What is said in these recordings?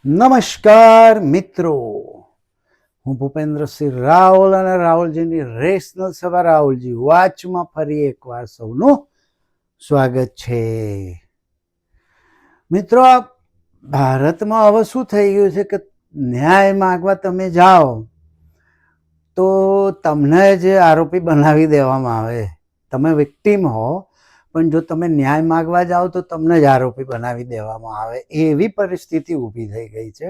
નમસ્કાર મિત્રો, હું ભૂપેન્દ્રસિંહ રાવલ અને રાહુલજીની રેશનલ સભા રાહુલજી વાચમાં ફરી એકવાર સૌનું સ્વાગત છે. મિત્રો, ભારતમાં હવે શું થઈ ગયું છે કે ન્યાય માંગવા તમે જાઓ તો તમને જે આરોપી બનાવી દેવામાં આવે. તમે વિક્ટીમ હો પણ જો તમે ન્યાય માગવા જાઓ તો તમને જ આરોપી બનાવી દેવામાં આવે, એવી પરિસ્થિતિ ઊભી થઈ ગઈ છે.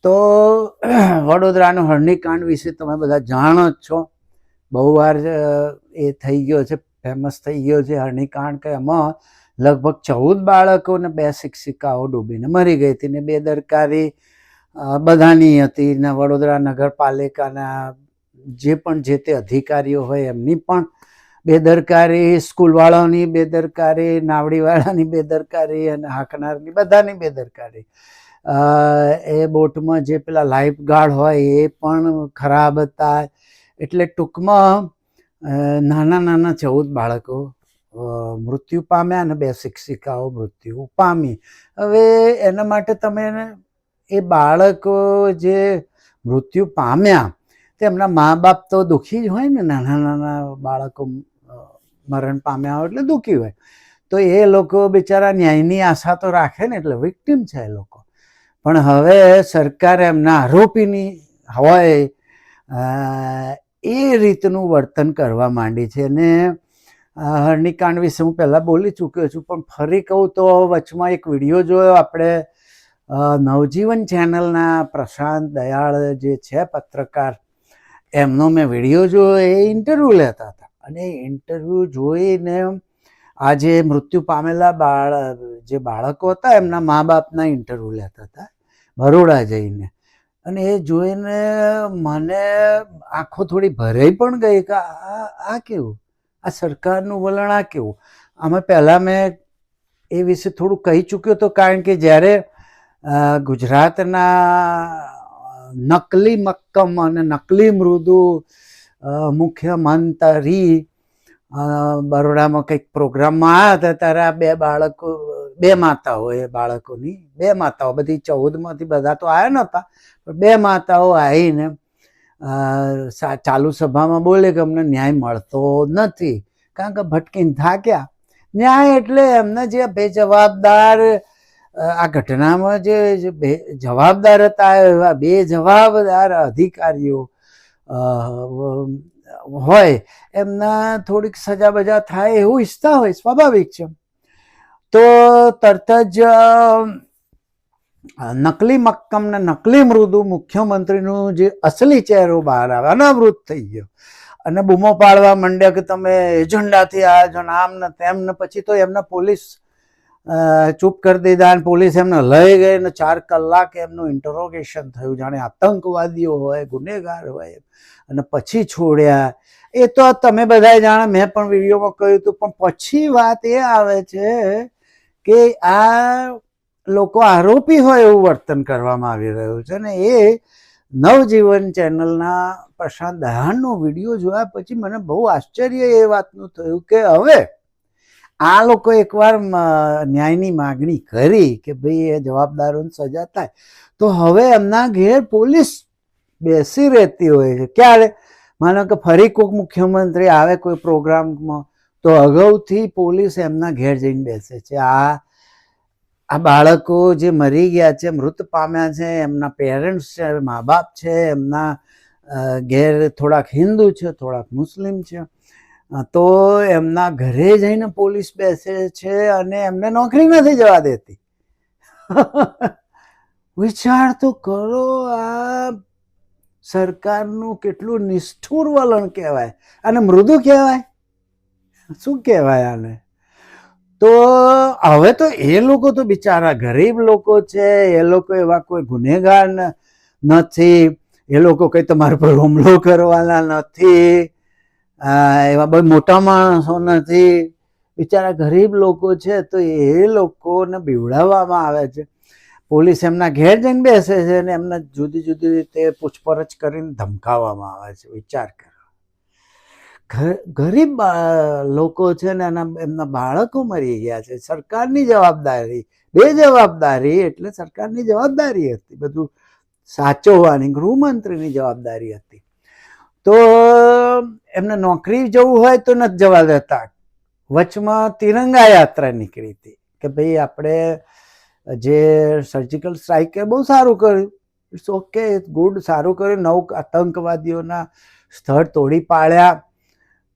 તો વડોદરાનો હરણીકાંડ વિશે તમે બધા જાણો જ છો. બહુ વાર એ થઈ ગયો છે, ફેમસ થઈ ગયો છે હરણીકાંડ, કે એમાં લગભગ 14 બાળકો ને 2 શિક્ષિકાઓ ડૂબીને મરી ગઈ હતી ને બેદરકારી બધાની હતી ને વડોદરા નગરપાલિકાના જે પણ જે તે અધિકારીઓ હોય એમની પણ બેદરકારી, સ્કૂલવાળાની બેદરકારી, નાવડીવાળાની બેદરકારી અને હાંકનારની બધાની બેદરકારી. એ બોટમાં જે પેલા લાઈફ ગાર્ડ હોય એ પણ ખરાબ હતા. એટલે ટૂંકમાં નાના નાના 14 બાળકો મૃત્યુ પામ્યા અને 2 શિક્ષિકાઓ મૃત્યુ પામી. હવે એના માટે તમે એ બાળકો જે મૃત્યુ પામ્યા તેમના મા બાપ તો દુઃખી જ હોય ને. નાના નાના બાળકો મરણ પામ્યા હોય એટલે દુઃખી હોય. તો એ લોકો બિચારા ન્યાયની આશા તો રાખે ને, એટલે વિક્ટીમ છે એ લોકો. પણ હવે સરકાર એમના આરોપીની હોય એ રીતનું વર્તન કરવા માંડી છે. અને હરણીકાંડ વિશે હું પહેલાં બોલી ચૂક્યો છું, પણ ફરી કહું તો વચમાં એક વિડીયો જોયો આપણે નવજીવન ચેનલના પ્રશાંત દયાળ જે છે પત્રકાર, એમનો મેં વિડીયો જોયો. એ ઇન્ટરવ્યૂ લેતા હતા અને ઇન્ટરવ્યૂ જોઈને આ જે મૃત્યુ પામેલા જે બાળકો હતા એમના મા બાપના ઇન્ટરવ્યૂ લેતા હતા બરોડા જઈને. અને એ જોઈને મને આંખો થોડી ભરાઈ પણ ગઈ કે આ કેવું, આ સરકારનું વલણ આ કેવું. આમાં પહેલાં મેં એ વિશે થોડું કહી ચૂક્યો હતો, કારણ કે જ્યારે ગુજરાતના નકલી મક્કમ અને નકલી મૃદુ મુખ્યમંત્રી બરોડામાં કંઈક પ્રોગ્રામમાં આવ્યા હતા, ત્યારે આ 2 બાળકો, 2 માતાઓ, એ બાળકોની 2 માતાઓ, બધી 14માંથી બધા તો આવ્યા નહોતા, પણ 2 માતાઓ આવીને ચાલુ સભામાં બોલે કે અમને ન્યાય મળતો નથી, કારણ કે ભટકીને થાક્યા. ન્યાય એટલે એમને જે બેજવાબદાર આ ઘટનામાં જે જવાબદાર હતા એવા 2 જવાબદાર અધિકારીઓ હોય એમના થોડીક સજા બજા થાય એવું ઈચ્છતા હોય, સ્વાભાવિક છે. તો તરત જ નકલી મક્કમ ને નકલી મૃદુ મુખ્યમંત્રીનું જે અસલી ચહેરો બહાર આવે, અનાવૃત થઈ ગયો અને બૂમો પાડવા માંડ્યા કે તમે એજન્ડાથી આવ્યા છો ને આમ ને તેમ ને. પછી તો એમના પોલીસ ચૂપ કરી દીધા અને પોલીસ એમને લઈ ગઈ ને 4 કલાક એમનું ઇન્ટરોગેશન થયું, જાણે આતંકવાદીઓ હોય, ગુનેગાર હોય, અને પછી છોડ્યા. એ તો તમે બધા જાણે, મેં પણ વિડીયોમાં કહ્યું હતું. પણ પછી વાત એ આવે છે કે આ લોકો આરોપી હોય એવું વર્તન કરવામાં આવી રહ્યું છે. ને એ નવજીવન ચેનલના પ્રશાંત દયાળનો વિડીયો જોયા પછી મને બહુ આશ્ચર્ય એ વાતનું થયું કે હવે આ લોકો એકવાર ન્યાયની માગણી કરી કે ભાઈ એ જવાબદારોને સજા થાય, તો હવે એમના ઘેર પોલીસ બેસી રહેતી હોય છે. ક્યારે માનો કે ફરી કોઈક મુખ્યમંત્રી આવે કોઈ પ્રોગ્રામમાં, તો અગાઉથી પોલીસ એમના ઘેર જઈને બેસે છે. આ બાળકો જે મરી ગયા છે, મૃત પામ્યા છે, એમના પેરેન્ટ્સ છે, મા બાપ છે, એમના ઘેર થોડાક હિન્દુ છે, થોડાક મુસ્લિમ છે, તો એમના ઘરે જઈને પોલીસ બેસે છે અને એમને નોકરી નથી જવા દેતી. વિચાર તો કરો, આ સરકારનું કેટલું નિષ્ઠુર વલણ કહેવાય. અને મૃદુ કહેવાય, શું કહેવાય આને? તો હવે તો એ લોકો તો બિચારા ગરીબ લોકો છે, એ લોકો એવા કોઈ ગુનેગાર નથી, એ લોકો કંઈ તમારા પર હુમલો કરવાના નથી, એવા બહુ મોટા માણસો નથી, બિચારા ગરીબ લોકો છે. તો એ લોકોને બીવડાવવામાં આવે છે. પોલીસ એમના ઘેર જઈને બેસે છે અને એમને જુદી જુદી રીતે પૂછપરછ કરીને ધમકાવવામાં આવે છે. વિચાર કરો, ગરીબ લોકો છે ને એમના બાળકો મરી ગયા છે. સરકારની જવાબદારી, બે જવાબદારી એટલે સરકારની જવાબદારી હતી, બધું સાચવવાની ગૃહમંત્રીની જવાબદારી હતી. તો એમને નોકરી જવું હોય તો નથી જવા દેતા. વચમાં તિરંગા યાત્રા નીકળી હતી કે ભાઈ આપણે જે સર્જિકલ સ્ટ્રાઇકે બહુ સારું કર્યું, ઇટ્સ ઓકે, ગુડ, સારું કર્યું, 9 આતંકવાદીઓના સ્થળ તોડી પાડ્યા,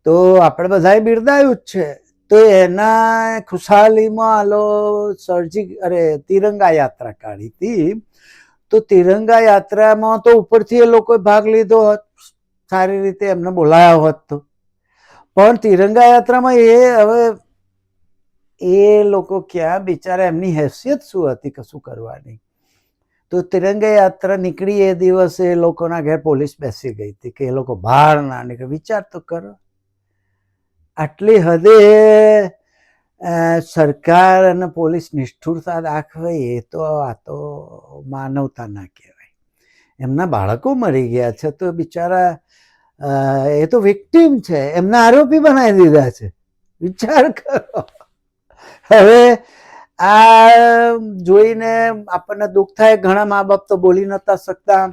તો આપણે બધાએ બિરદાયું જ છે. તો એના ખુશાલીમાં આલો તિરંગા યાત્રા કાઢી હતી. તો તિરંગા યાત્રામાં તો ઉપરથી એ લોકોએ ભાગ લીધો હોત, સારી રીતે એમને બોલાયા હોત તો. પણ તિરંગા યાત્રામાં હવે એ લોકો ક્યાં, બિચારા, એમની હેસિયત શું હતી કશું કરવાની. તો તિરંગા યાત્રા નીકળી એ દિવસે એ લોકોના ઘેર પોલીસ બેસી ગઈ હતી કે એ લોકો બહાર ના નીકળે. વિચાર તો કરો, આટલી હદે સરકાર અને પોલીસ નિષ્ઠુરતા દાખવે, એ તો આ તો માનવતા ના કહેવાય. એમના બાળકો મરી ગયા છે તો બિચારા એ તો વિક્ટીમ છે, એમના આરોપી બનાવી દીધા છે. વિચાર કરો. હવે આ જોઈને આપણને દુઃખ થાય. ઘણા મા બાપ તો બોલી નતા શકતા.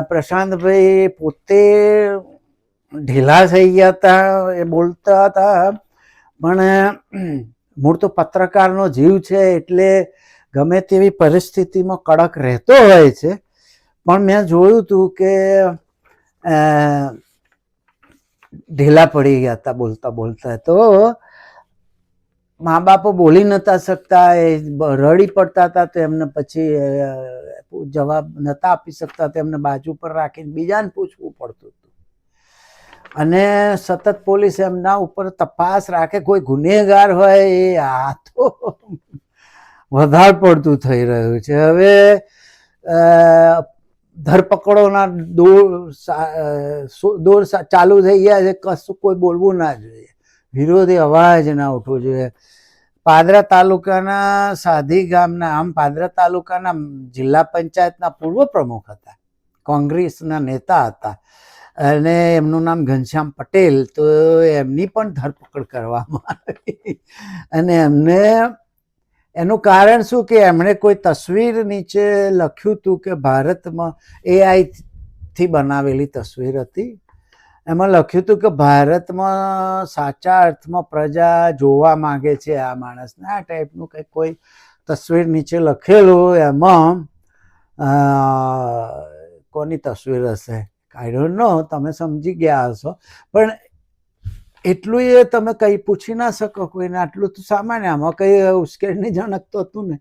પ્રશાંતભાઈ પોતે ઢીલા થઈ ગયા હતા, એ બોલતા હતા, પણ મૂળ તો પત્રકારનો જીવ છે એટલે ગમે તેવી પરિસ્થિતિમાં કડક રહેતો હોય છે. પણ મેં જોયું હતું કે ઢીલા પડી ગયા હતા બોલતા બોલતા. તો મા બાપો બોલી નતા શકતા, એ રડી પડતા હતા, તો એમને પછી જવાબ નતા આપી શકતા, તો એમને બાજુ પર રાખીને બીજાને પૂછવું પડતું હતું. અને સતત પોલીસ એમના ઉપર તપાસ રાખે, કોઈ ગુનેગાર હોય એ આ તો વધારે પડતું થઈ રહ્યું છે. હવે ધરપકડોના દોર ચાલુ થઈ ગયા છે. કશું કોઈ બોલવું ના જોઈએ, વિરોધી અવાજ ના ઉઠવો જોઈએ. પાદરા તાલુકાના સાધી ગામના, આમ પાદરા તાલુકાના જિલ્લા પંચાયતના પૂર્વ પ્રમુખ હતા, કોંગ્રેસના નેતા હતા, અને એમનું નામ ઘનશ્યામ પટેલ. તો એમની પણ ધરપકડ કરવામાં આવી. અને એમને એનું કારણ શું કે એમણે કોઈ તસવીર નીચે લખ્યું હતું કે ભારતમાં AI થી બનાવેલી તસવીર હતી. એમાં લખ્યું હતું કે ભારતમાં સાચા અર્થમાં પ્રજા જોવા માંગે છે આ માણસને, આ ટાઈપનું કંઈક કોઈ તસવીર નીચે લખેલું. એમાં કોની તસવીર હશે, આઈ ડોન્ટ નો, તમે સમજી ગયા હશો. પણ એટલું એ તમે કઈ પૂછી ના શકો કોઈને, આટલું તો સામાન્ય, આમાં કઈ ઉશ્કેરણી જનક તો હતું ને.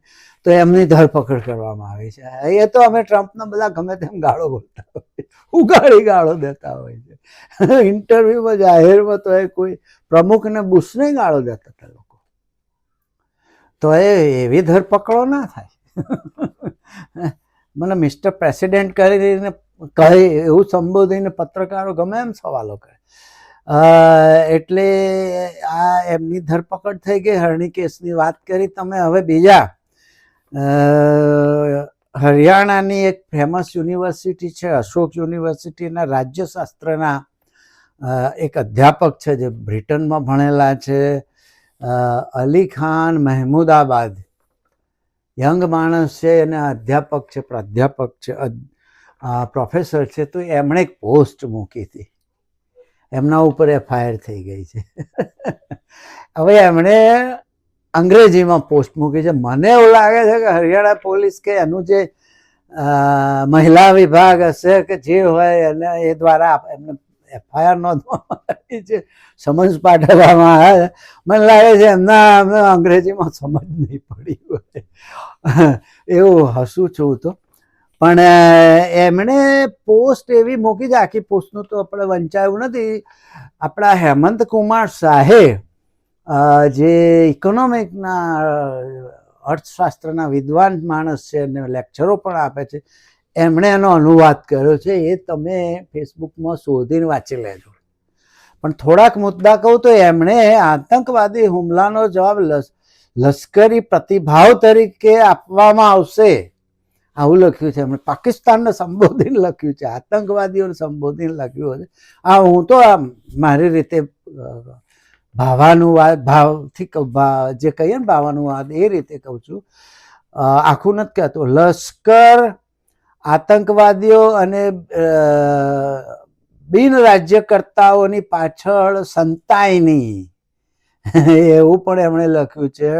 તો એમની ધરપકડ કરવામાં આવી છે. એ તો અમે ટ્રમ્પને બધા ગમે તેમ ગાળો બોલતા હોય, ઉગાડી ગાળો દેતા હોય છે. ઇન્ટરવ્યુમાં, જાહેરમાં તો એ કોઈ પ્રમુખને બુશને ગાળો દેતા હતા લોકો. તો એવી ધરપકડો ના થાય. મને મિસ્ટર પ્રેસિડેન્ટ કરીને કહે એવું સંબોધીને પત્રકારો ગમે એમ સવાલો કરે. એટલે આ એમની ધરપકડ થઈ ગઈ. હરણી કેસની વાત કરી તમે. હવે બીજા હરિયાણાની એક ફેમસ યુનિવર્સિટી છે, અશોક યુનિવર્સિટીના રાજ્યશાસ્ત્રના એક અધ્યાપક છે જે બ્રિટનમાં ભણેલા છે, અલી ખાન મહેમૂદાબાદ. યંગ માણસ છે અને અધ્યાપક છે, પ્રાધ્યાપક છે, પ્રોફેસર છે. તો એમણે એક પોસ્ટ મૂકી હતી, એમના ઉપર FIR થઈ ગઈ છે. હવે એમણે અંગ્રેજીમાં પોસ્ટ મૂકી છે. મને એવું લાગે છે કે હરિયાણા પોલીસ કે એનું જે મહિલા વિભાગ હશે કે જે હોય એને એ દ્વારા એમને FIR નોંધવામાં આવી છે, સમન્સ પાઠવવામાં આવે. મને લાગે છે એમના અંગ્રેજીમાં સમજ નહીં પડી હોય, એવું હસું છું તો. પણ એમણે પોસ્ટ એવી મૂકી છે, આખી પોસ્ટનું તો આપણે વંચાયું નથી. આપણા હેમંત કુમાર શાહે, જે ઇકોનોમિકના અર્થશાસ્ત્રના વિદ્વાન માણસ છે અને લેક્ચરો પણ આપે છે, એમણે એનો અનુવાદ કર્યો છે. એ તમે ફેસબુકમાં શોધીને વાંચી લેજો. પણ થોડાક મુદ્દા કહું તો એમણે આતંકવાદી હુમલાનો જવાબ લશ્કરી પ્રતિભાવ તરીકે આપવામાં આવશે, આવું લખ્યું છે એમણે. પાકિસ્તાનને સંબોધીને લખ્યું છે, આતંકવાદીઓને સંબોધીને લખ્યું છે. આ હું તો આ મારી રીતે ભાવાનુવાદ, ભાવથી જે કહીએ ને ભાવાનુવાદ, એ રીતે કહું છું, આખું નથી કહેતો. લશ્કર આતંકવાદીઓ અને બિન રાજ્યકર્તાઓની પાછળ સંતાય નહીં, એવું પણ એમણે લખ્યું છે.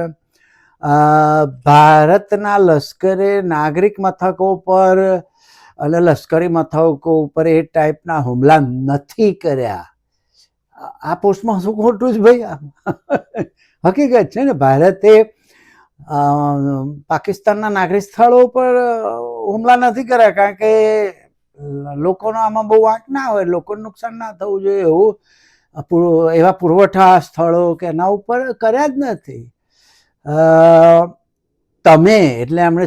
ભારતના લશ્કરે નાગરિક મથકો પર અને લશ્કરી મથકો ઉપર એ ટાઈપના હુમલા નથી કર્યા. આ પોસ્ટમાં શું ખોટું છે ભાઈ? હકીકત છે ને. ભારતે પાકિસ્તાનના નાગરિક સ્થળો પર હુમલા નથી કર્યા, કારણ કે લોકોનો આમાં બહુ વાંક ના હોય, લોકોને નુકસાન ના થવું જોઈએ એવું એવા પુરવઠા સ્થળો કે એના ઉપર કર્યા જ નથી. તમે એટલે એમણે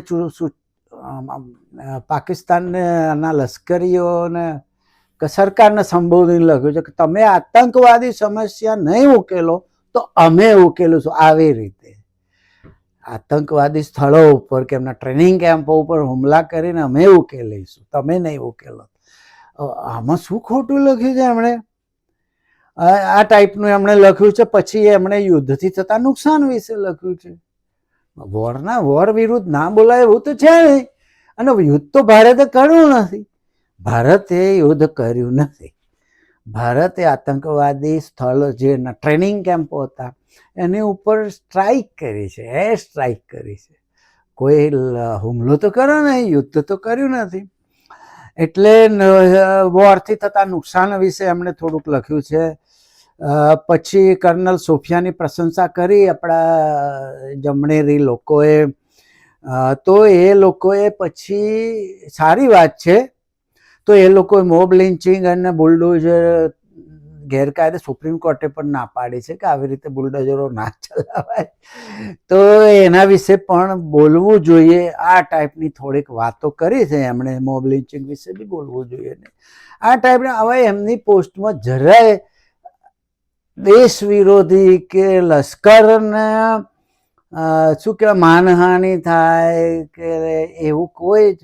પાકિસ્તાનના લશ્કરીઓને સરકારને સંબોધીને લખ્યું છે કે તમે આતંકવાદી સમસ્યા નહીં ઉકેલો તો અમે ઉકેલું. આવી રીતે આતંકવાદી સ્થળો ઉપર કે એમના ટ્રેનિંગ કેમ્પો ઉપર હુમલા કરીને અમે ઉકેલીશું, તમે નહીં ઉકેલો. આમાં શું ખોટું લખ્યું છે એમણે? આ ટાઈપનું એમણે લખ્યું છે. પછી એમણે યુદ્ધથી થતા નુકસાન વિશે લખ્યું છે. વોર વિરુદ્ધ ના બોલાય એવું તો છે નહીં. અને યુદ્ધ તો ભારતે કર્યું નથી. ભારતે યુદ્ધ કર્યું નથી. ભારતે આતંકવાદી સ્થળ જે ટ્રેનિંગ કેમ્પો હતા એની ઉપર સ્ટ્રાઇક કરી છે, એર સ્ટ્રાઇક કરી છે. કોઈ હુમલો તો કર્યો નહીં, યુદ્ધ તો કર્યું નથી. એટલે વોરથી થતા નુકસાન વિશે એમણે થોડુંક લખ્યું છે. પછી કર્નલ સોફિયાની પ્રશંસા કરી આપણા જમણેરી લોકોએ. તો એ લોકોએ પછી સારી વાત છે, તો એ લોકોએ મોબ લિન્ચિંગ અને બુલડોઝર ગેરકાયદે સુપ્રીમ કોર્ટે પણ ના પાડી છે કે આવી રીતે બુલડોઝરો ના ચલાવાય. તો એના વિશે પણ બોલવું જોઈએ. આ ટાઈપની થોડીક વાતો કરી છે એમણે. મોબ લિન્ચિંગ વિશે બી બોલવું જોઈએ ને આ ટાઈપના. હવે એમની પોસ્ટમાં જરાય દેશ વિરોધી કે લશ્કરને શું કહેવાય માનહાનિ થાય કે એવું કોઈ જ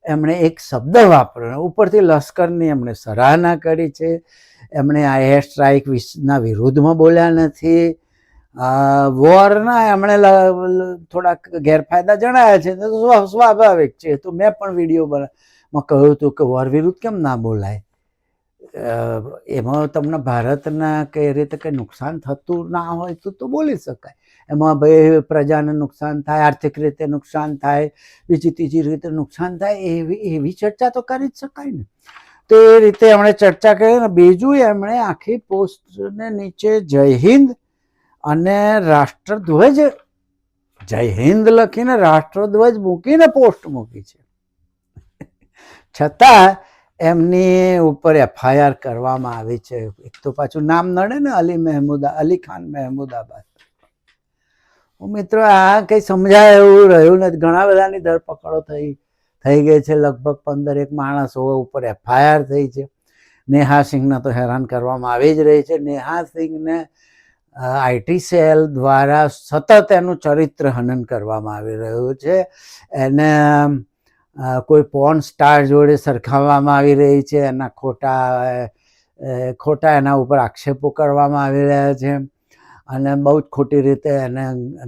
એમણે એક શબ્દ વાપર્યો. ઉપરથી લશ્કરની એમણે સરાહના કરી છે. એમણે આ એર સ્ટ્રાઇક ના વિરુદ્ધમાં બોલ્યા નથી. વોરના એમણે થોડાક ગેરફાયદા જણાયા છે, તો સ્વાભાવિક છે. તો મેં પણ વિડીયોમાં કહ્યું હતું કે વોર વિરુદ્ધ કેમ ના બોલાય. એમાં તમને ભારતના કઈ રીતે કંઈ નુકસાન થતું ના હોય તો બોલી શકાય. એમાં ભાઈ પ્રજાને નુકસાન થાય, આર્થિક રીતે નુકસાન થાય, બીજી ત્રીજી રીતે નુકસાન થાય, એવી ચર્ચા તો કરી જ શકાય ને. તો એ રીતે એમણે ચર્ચા કરી. ને બીજું એમણે આખી પોસ્ટને નીચે જય હિન્દ અને રાષ્ટ્રધ્વજ, જય હિન્દ લખીને રાષ્ટ્રધ્વજ મૂકીને પોસ્ટ મૂકી છે. છતાં એમની ઉપર FIR કરવામાં આવી છે. એક તો પાછું નામ નડે ને, અલી ખાન મહેમુદાબાદ. મિત્રો આ કંઈ સમજાય એવું રહ્યું નથી. ઘણા બધાની ધરપકડો થઈ ગઈ છે. લગભગ 15 માણસો ઉપર FIR થઈ છે. નેહા સિંઘને તો હેરાન કરવામાં આવી જ રહી છે. નેહા સિંઘને IT સેલ દ્વારા સતત એનું ચરિત્ર હનન કરવામાં આવી રહ્યું છે. એને કોઈ પોર્ન સ્ટાર જોડે સરખાવવામાં આવી રહી છે. એના ખોટા એના ઉપર આક્ષેપો કરવામાં આવી રહ્યા છે. અને બહુ જ ખોટી રીતે એને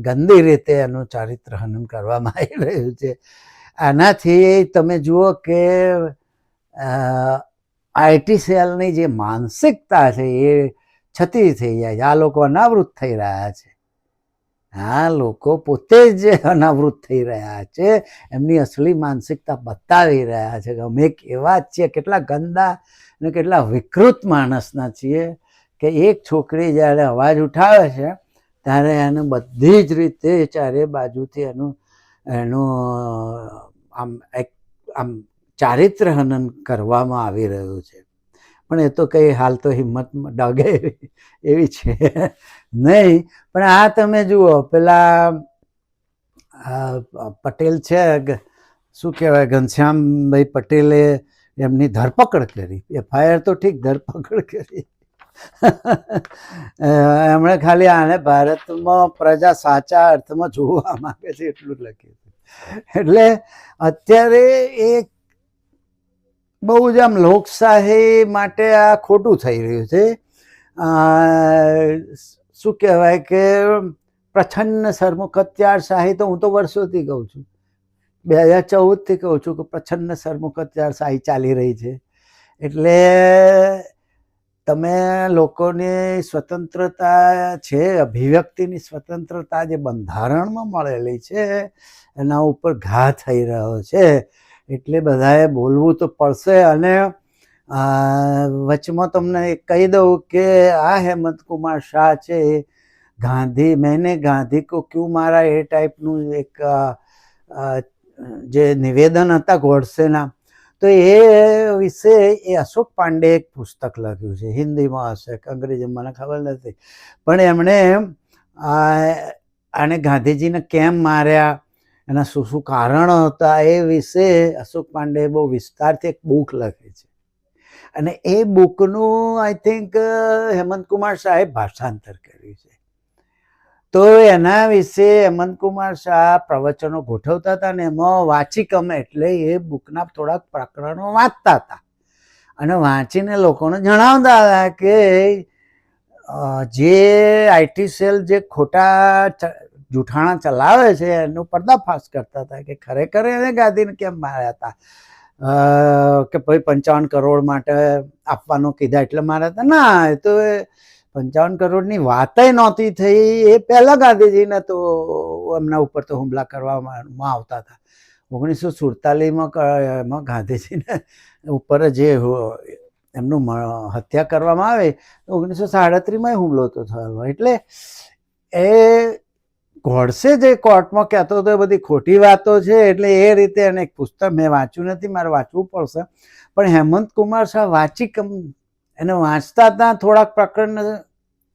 ગંદી રીતે એનું ચારિત્ર હનન કરવામાં આવી રહ્યું છે. આનાથી તમે જુઓ કે IT સેલની જે માનસિકતા છે એ છતી થઈ જાય છે. આ લોકો અનાવૃત થઈ રહ્યા છે. આ લોકો પોતે જ અનાવૃત થઈ રહ્યા છે. એમની અસલી માનસિકતા બતાવી રહ્યા છે કે અમે કેવા છીએ, કેટલા ગંદા અને કેટલા વિકૃત માણસના છીએ કે એક છોકરી જ્યારે અવાજ ઉઠાવે છે ત્યારે એને બધી જ રીતે ચારે બાજુથી એનું આમ ચારિત્ર હનન કરવામાં આવી રહ્યું છે. પણ એ તો કંઈ હાલ તો હિંમત ડગે એવી છે નહીં. પણ આ તમે જુઓ, પેલા પટેલ છે, શું કહેવાય, ઘનશ્યામભાઈ પટેલે એમની ધરપકડ કરી. FIR તો ઠીક, ધરપકડ કરી. એમણે ખાલી આને ભારતમાં પ્રજા સાચા અર્થમાં જોવા માંગે છે એટલું જ લખ્યું. એટલે અત્યારે એ બહુ જ આમ લોકશાહી માટે આ ખોટું થઈ રહ્યું છે. શું કહેવાય કે પ્રછન્ન સરમુખત્યારશાહી તો હું તો વર્ષોથી કહું છું, 2014થી કહું છું કે પ્રછન્ન સરમુખત્યારશાહી ચાલી રહી છે. એટલે તમે લોકોની સ્વતંત્રતા છે, અભિવ્યક્તિની સ્વતંત્રતા જે બંધારણમાં મળેલી છે એના ઉપર ઘા થઈ રહ્યો છે. એટલે બધાએ બોલવું તો પડશે. અને વચમાં તમને કહી દઉં કે આ હેમંત કુમાર શાહ છે, મેને ગાંધી કો ક્યું મારા એ ટાઈપનું એક જે નિવેદન હતા ગોડસેના, તો એ વિશે એ અશોક પાંડે એક પુસ્તક લખ્યું છે, હિન્દીમાં હશે કે અંગ્રેજીમાં મને ખબર નથી, પણ એમણે આને ગાંધીજીને કેમ માર્યા, એના શું શું કારણો હતા એ વિશે અશોક પાંડે બહુ વિસ્તારથી એક બુક લખી છે. અને એ બુકનું આઈ થિંક હેમંત કુમાર શાહે ભાષાંતર કર્યું છે. તો એના વિશે હેમંત કુમાર શાહ પ્રવચનો ગોઠવતા હતા ને એમાં વાચિકમ એટલે એ બુકના થોડાક પ્રકરણો વાંચતા હતા અને વાંચીને લોકોને જણાવતા હતા કે જે આઈટી સેલ જે ખોટા જૂઠાણા ચલાવે છે એનો પર્દાફાશ કરતા હતા કે ખરેખર એને ગાંધીને કેમ માર્યા હતા, કે ભાઈ 55 કરોડ માટે આપવાનું કીધા એટલે માર્યા હતા. ના, એ તો 55 કરોડની વાતય નહોતી થઈ. એ પહેલા ગાંધીજીને તો એમના ઉપર તો હુમલા કરવામાં આવતા હતા. 1947માં ગાંધીજીને ઉપર જે એમનું હત્યા કરવામાં આવે 1937માં હુમલો તો થયો. એટલે એ ગોડસે જે કોર્ટમાં કહેતો હતો એ બધી ખોટી વાતો છે. એટલે એ રીતે એને એક પુસ્તક મેં વાંચ્યું નથી, મારે વાંચવું પડશે. પણ હેમંત કુમાર શાહ વાચિકમ એને વાંચતા હતા, થોડાક પ્રકરણ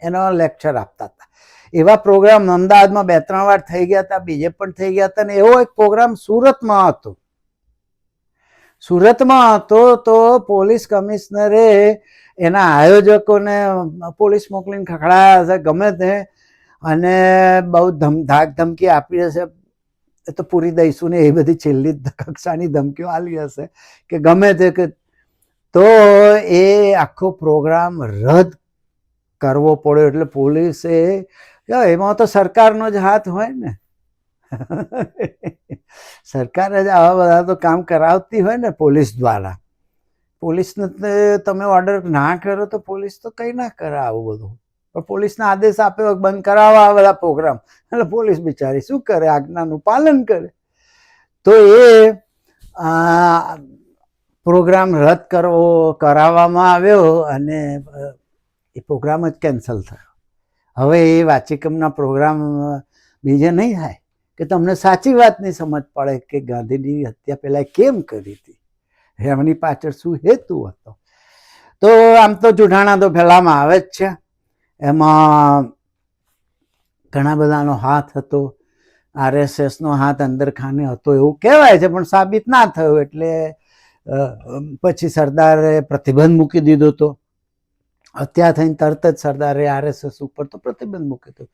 એનો લેક્ચર આપતા હતા. એવા પ્રોગ્રામ અમદાવાદમાં 2-3 વાર થઈ ગયા હતા, બીજે પણ થઈ ગયા હતા. ને એવો એક પ્રોગ્રામ સુરતમાં હતો. તો પોલીસ કમિશનરે એના આયોજકોને પોલીસ મોકલીને ખખડાયા હશે ગમે તે, અને બહુ ધાક ધમકી આપી હશે. એ તો પૂરી દઈશું ને એ બધી છેલ્લી કક્ષાની ધમકીઓ આલી હશે કે ગમે તે. તો એ આખો પ્રોગ્રામ રદ કરવો પડ્યો. એટલે પોલીસે, એમાં તો સરકારનો જ હાથ હોય ને, સરકાર જ આવા બધા તો કામ કરાવતી હોય ને પોલીસ દ્વારા. પોલીસને તમે ઓર્ડર ના કરો તો પોલીસ તો કંઈ ના કરે આવું બધું. પણ પોલીસને આદેશ આપ્યો બંધ કરાવવા આ બધા પ્રોગ્રામ, એટલે પોલીસ બિચારી શું કરે, આજ્ઞાનું પાલન કરે. તો એ પ્રોગ્રામ રદ કરાવવામાં આવ્યો અને એ પ્રોગ્રામ જ કેન્સલ થયો. હવે એ વાચિકમના પ્રોગ્રામ બીજે નહીં થાય કે તમને સાચી વાતની સમજ પડે કે ગાંધીની હત્યા પહેલાં કેમ કરી હતી, એમની પાછળ શું હેતુ હતો. તો આમ તો જુઠાણા તો ફેલાવામાં આવે જ છે. એમાં ઘણા બધાનો હાથ હતો, RSSનો હાથ અંદરખાને હતો એવું કહેવાય છે, પણ સાબિત ના થયું. એટલે પછી સરદારે પ્રતિબંધ મૂકી દીધો હતો. હત્યા થઈને તરત જ સરદારે RSS ઉપર તો પ્રતિબંધ મૂકી દીધો.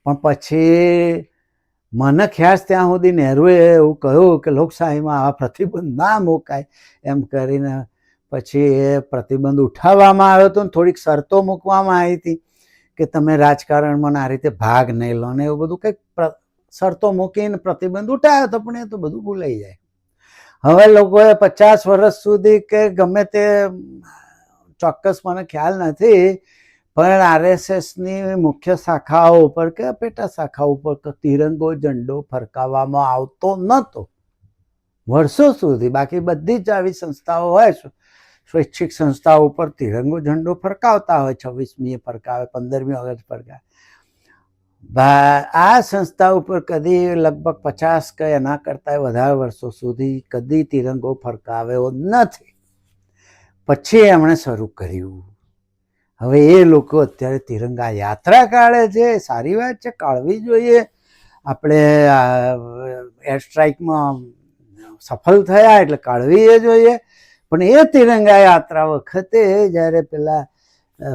પણ પછી મને ખ્યાલ ત્યાં સુધી નહેરુએ એવું કહ્યું કે લોકશાહીમાં આવા પ્રતિબંધ ના મુકાય એમ કરીને પછી એ પ્રતિબંધ ઉઠાવવામાં આવ્યો હતો. થોડીક શરતો મૂકવામાં આવી હતી કે તમે રાજકારણમાં આ રીતે ભાગ નહીં લો ને એવું બધું કંઈક શરતો મૂકીને પ્રતિબંધ ઉઠાવ્યો હતો. પણ એ તો બધું ભૂલાઈ જાય. હવે લોકોએ 50 વર્ષ સુધી કે ગમે તે ચોક્કસ મને ખ્યાલ નથી, પણ RSSની મુખ્ય શાખાઓ ઉપર કે પેટા શાખાઓ ઉપર તિરંગો ઝંડો ફરકાવવામાં આવતો નહોતો વર્ષો સુધી. બાકી બધી જ આવી સંસ્થાઓ હોય, સ્વૈચ્છિક સંસ્થાઓ ઉપર તિરંગો ઝંડો ફરકાવતા હોય. 26મીએ ફરકાવે, 15મી ઓગસ્ટ ફરકાવે. આ સંસ્થા ઉપર કદી લગભગ 50 કે એના કરતાં વધારે વર્ષો સુધી કદી તિરંગો ફરકાવ્યો નથી. પછી એમણે શરૂ કર્યું. હવે એ લોકો અત્યારે તિરંગા યાત્રા કાઢે છે. સારી વાત છે, કાઢવી જોઈએ. આપણે એર સ્ટ્રાઇકમાં સફળ થયા એટલે કાઢવી જોઈએ. પણ એ તિરંગા યાત્રા વખતે જ્યારે પેલા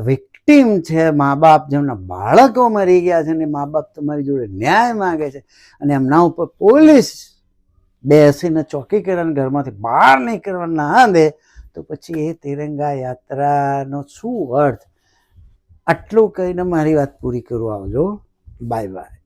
વિક્ટીમ છે, મા બાપ જેમના બાળકો મરી ગયા છે ને મા બાપ તમારી જોડે ન્યાય માગે છે અને એમના ઉપર પોલીસ બેસીને ચોકીકરણ ઘરમાંથી બહાર નીકળવા ના દે તો પછી એ તિરંગા યાત્રાનો શું અર્થ? આટલું કહીને મારી વાત પૂરી કરું. આવજો. Bye bye.